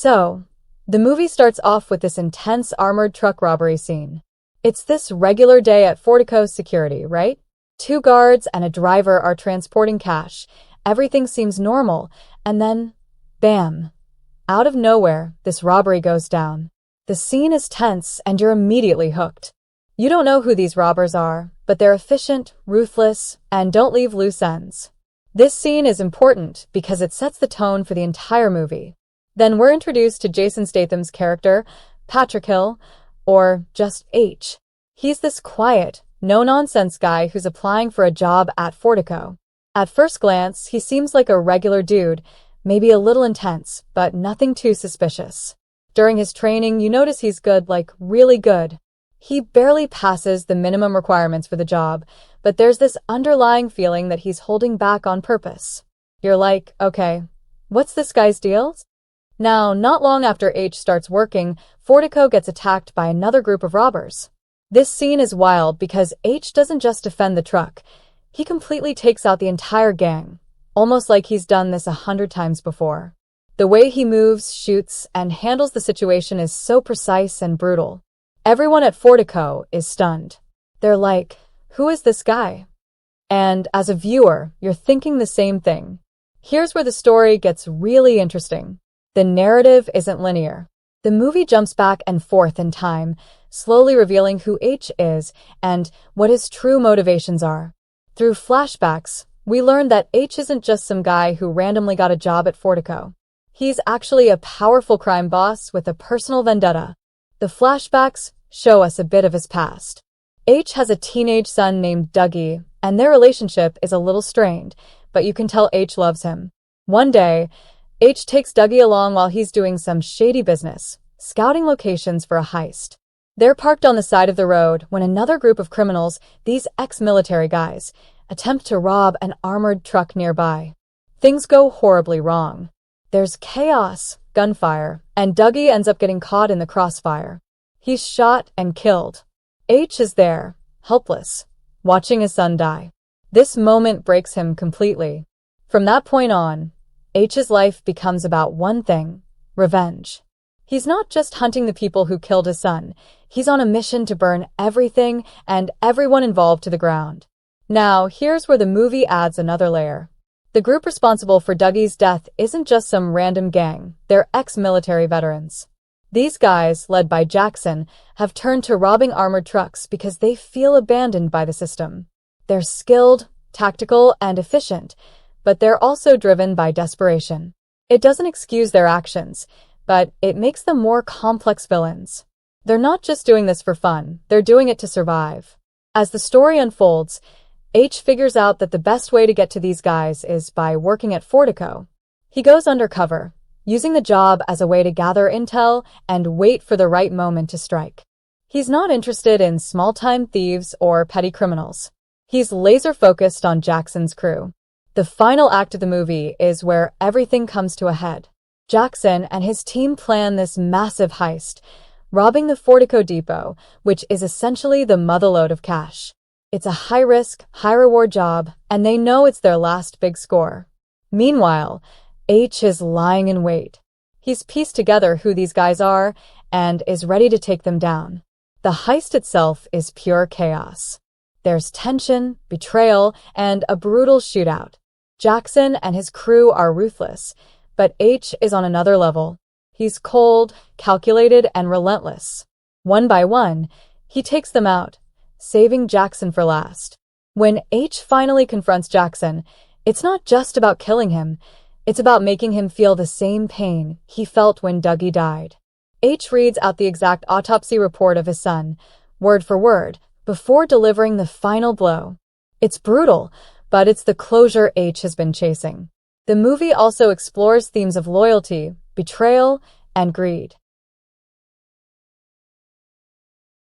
So, the movie starts off with this intense armored truck robbery scene. It's this regular day at Fortico's security, right? Two guards and a driver are transporting cash. Everything seems normal, and then, bam! Out of nowhere, this robbery goes down. The scene is tense, and you're immediately hooked. You don't know who these robbers are, but they're efficient, ruthless, and don't leave loose ends. This scene is important because it sets the tone for the entire movie. Then we're introduced to Jason Statham's character, Patrick Hill, or just H. He's this quiet, no-nonsense guy who's applying for a job at Fortico. At first glance, he seems like a regular dude, maybe a little intense, but nothing too suspicious. During his training, you notice he's good, like really good. He barely passes the minimum requirements for the job, but there's this underlying feeling that he's holding back on purpose. You're like, okay, what's this guy's deal? Now, not long after H starts working, Fortico gets attacked by another group of robbers. This scene is wild because H doesn't just defend the truck. He completely takes out the entire gang, almost like he's done this 100 times before. The way he moves, shoots, and handles the situation is so precise and brutal. Everyone at Fortico is stunned. They're like, who is this guy? And as a viewer, you're thinking the same thing. Here's where the story gets really interesting. The narrative isn't linear. The movie jumps back and forth in time, slowly revealing who H is and what his true motivations are. Through flashbacks, we learn that H isn't just some guy who randomly got a job at Fortico. He's actually a powerful crime boss with a personal vendetta. The flashbacks show us a bit of his past. H has a teenage son named Dougie, and their relationship is a little strained, but you can tell H loves him. One day, H takes Dougie along while he's doing some shady business, scouting locations for a heist. They're parked on the side of the road when another group of criminals, these ex-military guys, attempt to rob an armored truck nearby. Things go horribly wrong. There's chaos, gunfire, and Dougie ends up getting caught in the crossfire. He's shot and killed. H is there, helpless, watching his son die. This moment breaks him completely. From that point on, H's life becomes about one thing: revenge. He's not just hunting the people who killed his son. He's on a mission to burn everything and everyone involved to the ground. Now, here's where the movie adds another layer. The group responsible for Dougie's death isn't just some random gang. They're ex-military veterans. These guys, led by Jackson, have turned to robbing armored trucks because they feel abandoned by the system. They're skilled, tactical, and efficient, but they're also driven by desperation. It doesn't excuse their actions, but it makes them more complex villains. They're not just doing this for fun, they're doing it to survive. As the story unfolds, H figures out that the best way to get to these guys is by working at Fortico. He goes undercover, using the job as a way to gather intel and wait for the right moment to strike. He's not interested in small-time thieves or petty criminals. He's laser-focused on Jackson's crew. The final act of the movie is where everything comes to a head. Jackson and his team plan this massive heist, robbing the Fortico depot, which is essentially the motherlode of cash. It's a high-risk, high-reward job, and they know it's their last big score. Meanwhile, H is lying in wait. He's pieced together who these guys are and is ready to take them down. The heist itself is pure chaos. There's tension, betrayal, and a brutal shootout. Jackson and his crew are ruthless, but H is on another level. He's cold, calculated, and relentless. One by one, he takes them out, saving Jackson for last. When H finally confronts Jackson, it's not just about killing him, it's about making him feel the same pain he felt when Dougie died. H reads out the exact autopsy report of his son, word for word, before delivering the final blow. It's brutal, but it's the closure H has been chasing. The movie also explores themes of loyalty, betrayal, and greed.